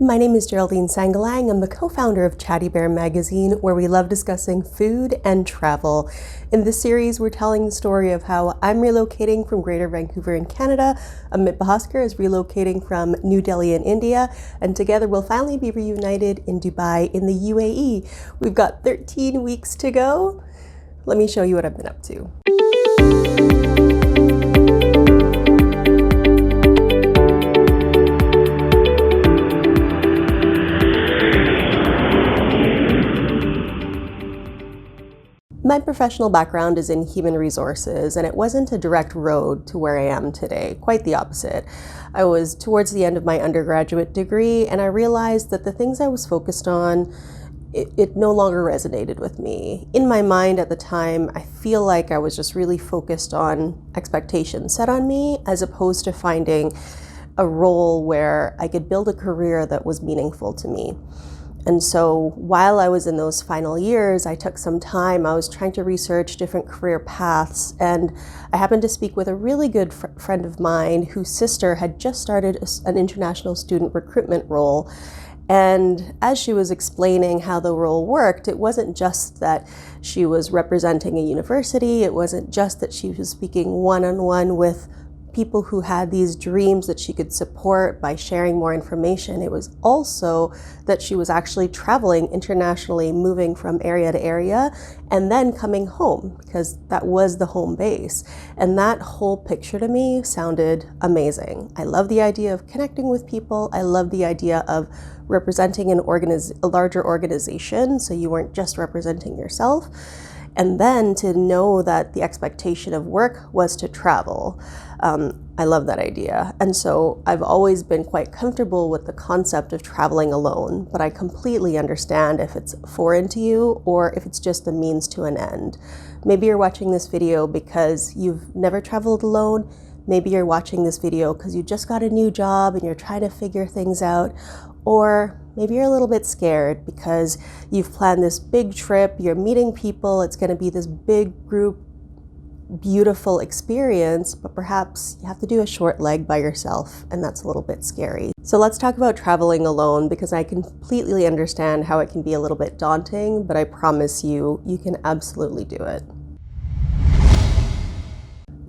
My name is Geraldine Sangalang. I'm the co-founder of Chatty Bear magazine, where we love discussing food and travel. In this series, we're telling the story of how I'm relocating from Greater Vancouver in Canada. Amit Bhaskar is relocating from New Delhi in India, and together we'll finally be reunited in Dubai in the UAE. We've got 13 weeks to go. Let me show you what I've been up to. My professional background is in human resources, and it wasn't a direct road to where I am today, quite the opposite. I was towards the end of my undergraduate degree, and I realized that the things I was focused on, it no longer resonated with me. In my mind at the time, I feel like I was just really focused on expectations set on me, as opposed to finding a role where I could build a career that was meaningful to me. And so while I was in those final years, I took some time. I was trying to research different career paths, and I happened to speak with a really good friend of mine whose sister had just started an international student recruitment role. And as she was explaining how the role worked, it wasn't just that she was representing a university. It wasn't just that she was speaking one-on-one with people who had these dreams that she could support by sharing more information. It was also that she was actually traveling internationally, moving from area to area, and then coming home, because that was the home base. And that whole picture to me sounded amazing. I love the idea of connecting with people. I love the idea of representing a larger organization, so you weren't just representing yourself. And then to know that the expectation of work was to travel. I love that idea. And so I've always been quite comfortable with the concept of traveling alone, but I completely understand if it's foreign to you or if it's just a means to an end. Maybe you're watching this video because you've never traveled alone. Maybe you're watching this video because you just got a new job and you're trying to figure things out. Or maybe you're a little bit scared because you've planned this big trip, you're meeting people, it's going to be this big group, beautiful experience, but perhaps you have to do a short leg by yourself, and that's a little bit scary. So let's talk about traveling alone, because I completely understand how it can be a little bit daunting, but I promise you, you can absolutely do it.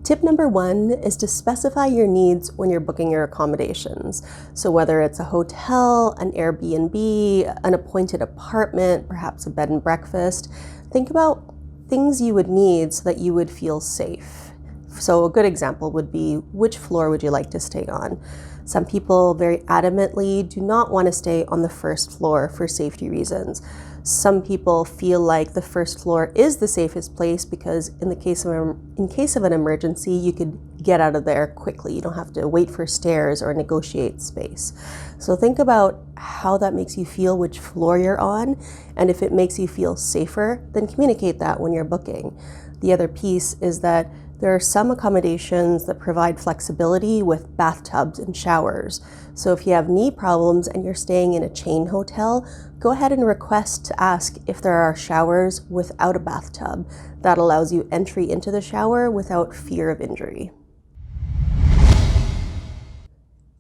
Tip number 1 is to specify your needs when you're booking your accommodations. So whether it's a hotel, an Airbnb, an appointed apartment, perhaps a bed and breakfast, think about things you would need so that you would feel safe. So a good example would be, which floor would you like to stay on? Some people very adamantly do not want to stay on the first floor for safety reasons. Some people feel like the first floor is the safest place because in case of an emergency, you could get out of there quickly. You don't have to wait for stairs or negotiate space. So think about how that makes you feel, which floor you're on, and if it makes you feel safer, then communicate that when you're booking. The other piece is that there are some accommodations that provide flexibility with bathtubs and showers. So if you have knee problems and you're staying in a chain hotel, go ahead and request to ask if there are showers without a bathtub. That allows you entry into the shower without fear of injury.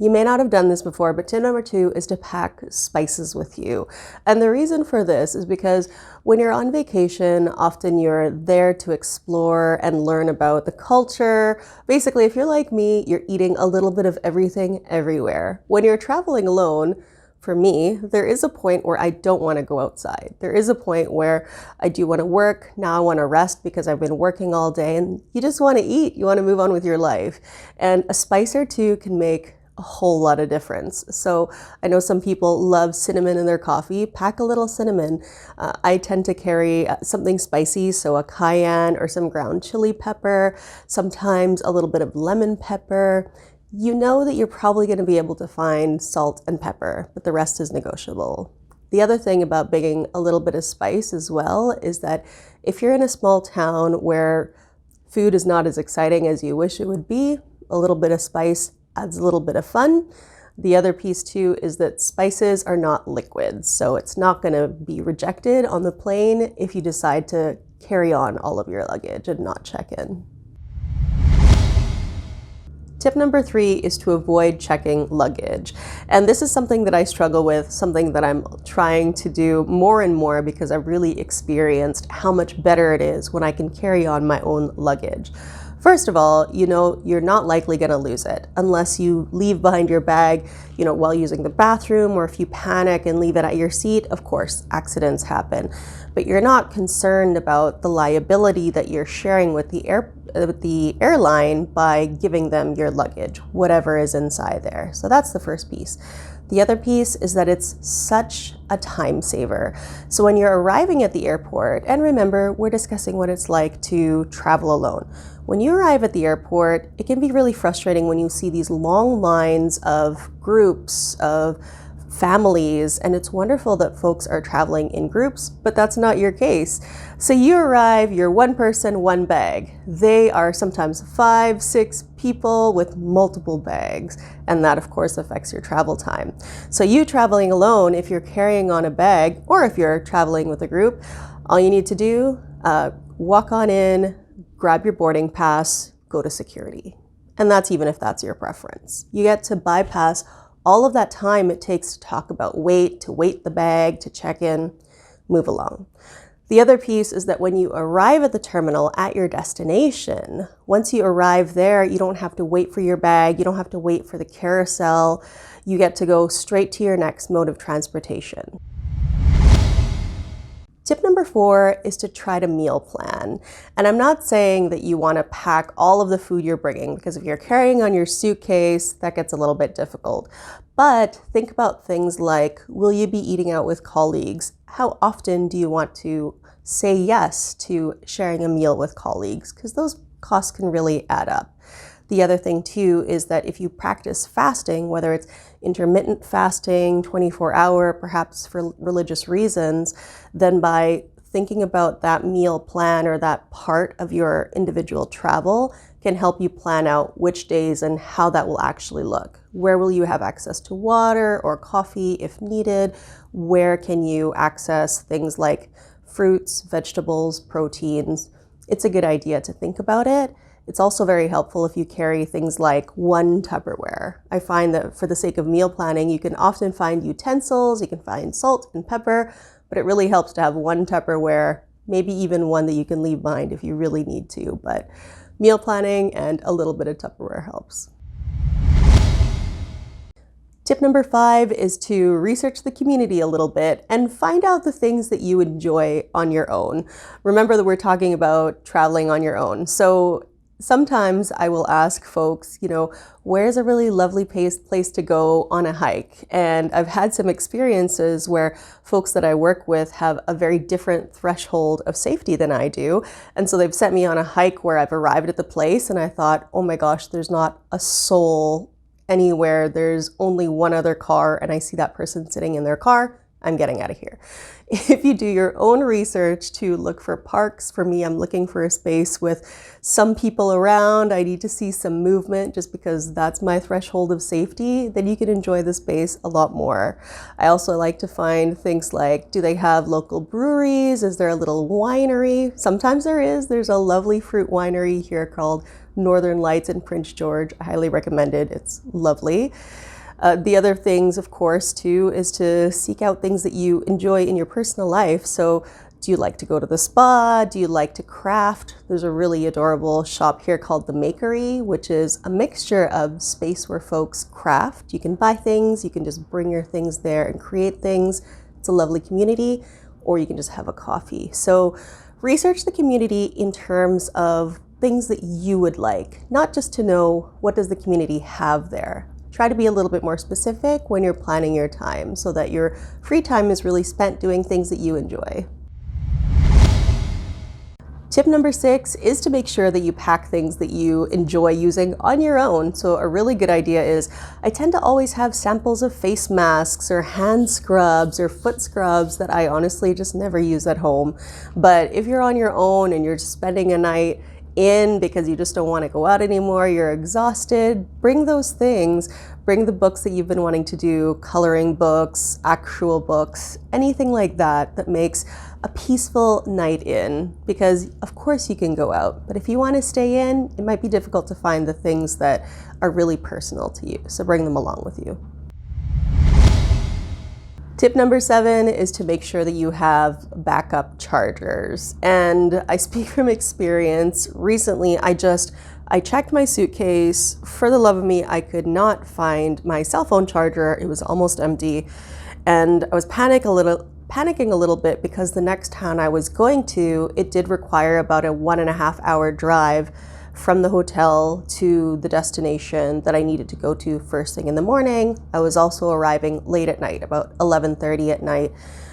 You may not have done this before, but tip number 2 is to pack spices with you. And the reason for this is because when you're on vacation, often you're there to explore and learn about the culture. Basically, if you're like me, you're eating a little bit of everything everywhere. When you're traveling alone, for me, there is a point where I don't want to go outside. There is a point where I do want to work. Now I want to rest because I've been working all day, and you just want to eat. You want to move on with your life. And a spice or two can make a whole lot of difference. So I know some people love cinnamon in their coffee. Pack a little cinnamon. I tend to carry something spicy, so a cayenne or some ground chili pepper, sometimes a little bit of lemon pepper. You know that you're probably going to be able to find salt and pepper, but the rest is negotiable. The other thing about bringing a little bit of spice as well is that if you're in a small town where food is not as exciting as you wish it would be, a little bit of spice adds a little bit of fun. The other piece too is that spices are not liquids, so it's not going to be rejected on the plane if you decide to carry on all of your luggage and not check in. Tip number 3 is to avoid checking luggage. And this is something that I struggle with, something that I'm trying to do more and more because I've really experienced how much better it is when I can carry on my own luggage. First of all, you're not likely going to lose it unless you leave behind your bag, while using the bathroom, or if you panic and leave it at your seat. Of course, accidents happen, but you're not concerned about the liability that you're sharing with the airline by giving them your luggage, whatever is inside there. So that's the first piece. The other piece is that it's such a time saver. So when you're arriving at the airport, and remember, we're discussing what it's like to travel alone. When you arrive at the airport, it can be really frustrating when you see these long lines of groups, of families, and it's wonderful that folks are traveling in groups, but that's not your case. So you arrive, you're one person, one bag. They are sometimes 5, 6 people with multiple bags, and that of course affects your travel time. So you traveling alone, if you're carrying on a bag, or if you're traveling with a group, all you need to do, walk on in, grab your boarding pass, go to security. And that's even if that's your preference. You get to bypass all of that time it takes to talk about weight, to weight the bag, to check in, move along. The other piece is that when you arrive at the terminal at your destination, once you arrive there, you don't have to wait for your bag, you don't have to wait for the carousel, you get to go straight to your next mode of transportation. Tip number 4 is to try to meal plan. And I'm not saying that you want to pack all of the food you're bringing, because if you're carrying on your suitcase, that gets a little bit difficult. But think about things like, will you be eating out with colleagues? How often do you want to say yes to sharing a meal with colleagues? Because those costs can really add up. The other thing too is that if you practice fasting, whether it's intermittent fasting, 24-hour, perhaps for religious reasons, then by thinking about that meal plan or that part of your individual travel can help you plan out which days and how that will actually look. Where will you have access to water or coffee if needed? Where can you access things like fruits, vegetables, proteins? It's a good idea to think about it. It's also very helpful if you carry things like one Tupperware. I find that for the sake of meal planning, you can often find utensils, you can find salt and pepper, but it really helps to have one Tupperware, maybe even one that you can leave behind if you really need to. But meal planning and a little bit of Tupperware helps. Tip number 5 is to research the community a little bit and find out the things that you enjoy on your own. Remember that we're talking about traveling on your own. So sometimes I will ask folks, where's a really lovely place to go on a hike? And I've had some experiences where folks that I work with have a very different threshold of safety than I do. And so they've sent me on a hike where I've arrived at the place and I thought, oh my gosh, there's not a soul anywhere. There's only one other car and I see that person sitting in their car. I'm getting out of here. If you do your own research to look for parks, for me, I'm looking for a space with some people around. I need to see some movement just because that's my threshold of safety. Then you can enjoy the space a lot more. I also like to find things like, do they have local breweries? Is there a little winery? Sometimes there is. There's a lovely fruit winery here called Northern Lights in Prince George. I highly recommend it. It's lovely. The other things, of course, too, is to seek out things that you enjoy in your personal life. So do you like to go to the spa? Do you like to craft? There's a really adorable shop here called The Makery, which is a mixture of space where folks craft. You can buy things, you can just bring your things there and create things. It's a lovely community, or you can just have a coffee. So research the community in terms of things that you would like, not just to know what does the community have there. Try to be a little bit more specific when you're planning your time so that your free time is really spent doing things that you enjoy. Tip number 6 is to make sure that you pack things that you enjoy using on your own. So a really good idea is, I tend to always have samples of face masks or hand scrubs or foot scrubs that I honestly just never use at home. But if you're on your own and you're just spending a night in because you just don't want to go out anymore, you're exhausted, bring those things. Bring the books that you've been wanting to do, coloring books, actual books, anything like that that makes a peaceful night in, because of course you can go out, but if you want to stay in, it might be difficult to find the things that are really personal to you, so bring them along with you. Tip number 7 is to make sure that you have backup chargers. And I speak from experience. Recently, I checked my suitcase. For the love of me, I could not find my cell phone charger. It was almost empty. And I was panicking a little bit because the next town I was going to, it did require about a 1.5 hour drive from the hotel to the destination that I needed to go to first thing in the morning. I was also arriving late at night, about 11:30 at night.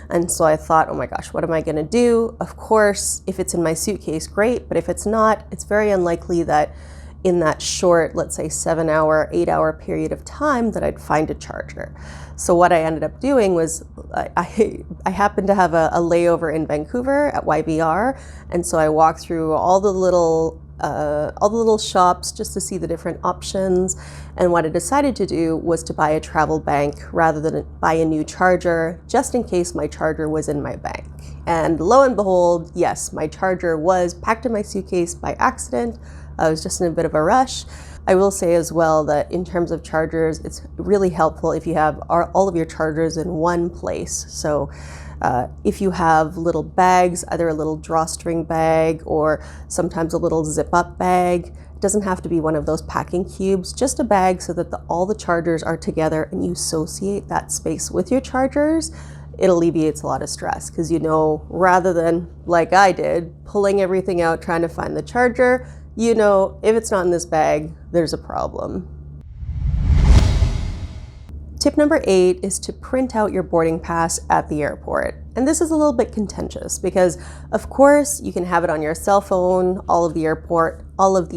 And so I thought, oh my gosh, what am I gonna do? Of course, if it's in my suitcase, great. But if it's not, it's very unlikely that in that short, let's say 7-hour, 8-hour period of time that I'd find a charger. So what I ended up doing was I happened to have a layover in Vancouver at YVR. And so I walked through all the little shops just to see the different options. And what I decided to do was to buy a travel bank rather than buy a new charger, just in case my charger was in my bank. And lo and behold, yes, my charger was packed in my suitcase by accident. I was just in a bit of a rush. I will say as well that in terms of chargers, it's really helpful if you have all of your chargers in one place. So if you have little bags, either a little drawstring bag or sometimes a little zip-up bag, it doesn't have to be one of those packing cubes, just a bag so that all the chargers are together and you associate that space with your chargers. It alleviates a lot of stress because rather than, like I did, pulling everything out trying to find the charger, if it's not in this bag, there's a problem. Tip number 8 is to print out your boarding pass at the airport. And this is a little bit contentious because, of course, you can have it on your cell phone. All of the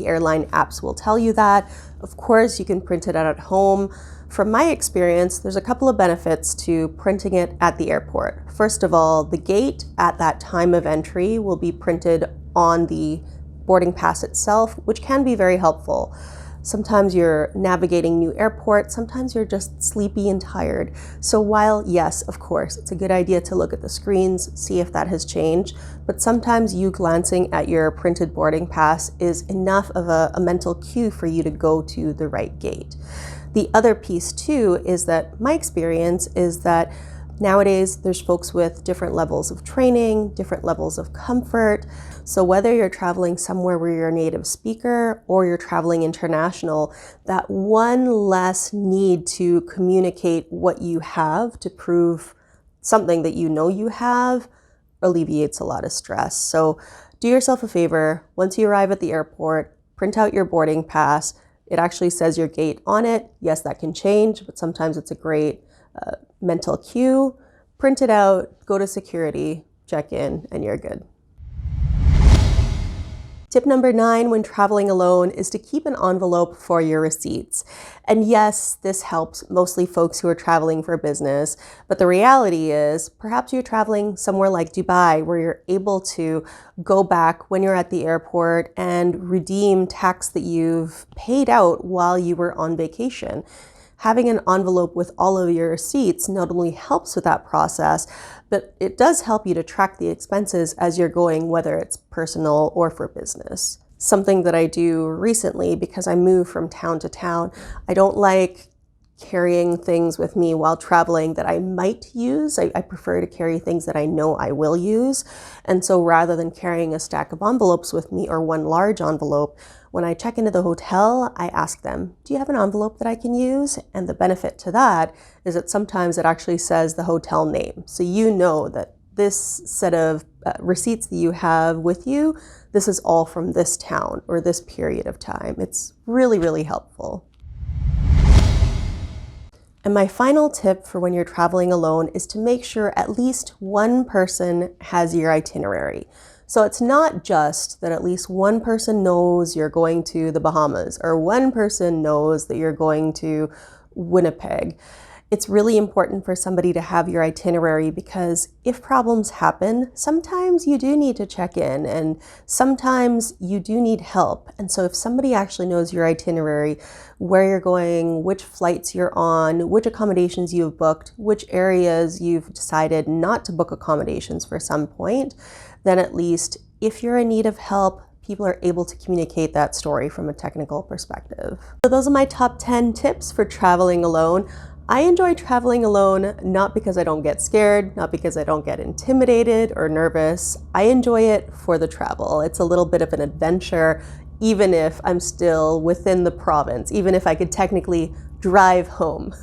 airline apps will tell you that. Of course, you can print it out at home. From my experience, there's a couple of benefits to printing it at the airport. First of all, the gate at that time of entry will be printed on the boarding pass itself, which can be very helpful. Sometimes you're navigating new airports, sometimes you're just sleepy and tired. So while, yes, of course, it's a good idea to look at the screens, see if that has changed, but sometimes you glancing at your printed boarding pass is enough of a mental cue for you to go to the right gate. The other piece too is that my experience is that nowadays, there's folks with different levels of training, different levels of comfort. So whether you're traveling somewhere where you're a native speaker or you're traveling international, that one less need to communicate what you have to prove something that you have alleviates a lot of stress. So do yourself a favor. Once you arrive at the airport, print out your boarding pass. It actually says your gate on it. Yes, that can change, but sometimes it's a great mental cue. Print it out, go to security, check in, and you're good. Tip number 9 when traveling alone is to keep an envelope for your receipts. And yes, this helps mostly folks who are traveling for business, but the reality is perhaps you're traveling somewhere like Dubai where you're able to go back when you're at the airport and redeem tax that you've paid out while you were on vacation. Having an envelope with all of your receipts not only helps with that process, but it does help you to track the expenses as you're going, whether it's personal or for business. Something that I do recently because I move from town to town, I don't like carrying things with me while traveling that I might use. I prefer to carry things that I know I will use. And so rather than carrying a stack of envelopes with me or one large envelope, when I check into the hotel, I ask them, do you have an envelope that I can use? And the benefit to that is that sometimes it actually says the hotel name. So you know that this set of receipts that you have with you, this is all from this town or this period of time. It's really, really helpful. And my final tip for when you're traveling alone is to make sure at least one person has your itinerary. So it's not just that at least one person knows you're going to the Bahamas or one person knows that you're going to Winnipeg. It's really important for somebody to have your itinerary because if problems happen, sometimes you do need to check in and sometimes you do need help. And so if somebody actually knows your itinerary, where you're going, which flights you're on, which accommodations you've booked, which areas you've decided not to book accommodations for some point, then at least if you're in need of help, people are able to communicate that story from a technical perspective. So those are my top 10 tips for traveling alone. I enjoy traveling alone, not because I don't get scared, not because I don't get intimidated or nervous. I enjoy it for the travel. It's a little bit of an adventure, even if I'm still within the province, even if I could technically drive home.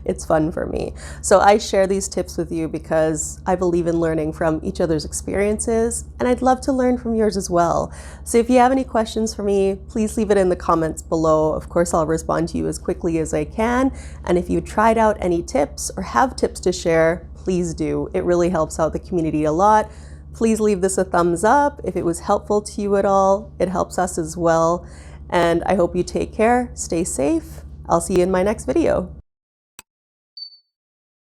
It's fun for me. So I share these tips with you because I believe in learning from each other's experiences, and I'd love to learn from yours as well. So if you have any questions for me, please leave it in the comments below. Of course, I'll respond to you as quickly as I can. And if you tried out any tips or have tips to share, please do. It really helps out the community a lot. Please leave this a thumbs up. If it was helpful to you at all, it helps us as well. And I hope you take care, stay safe. I'll see you in my next video.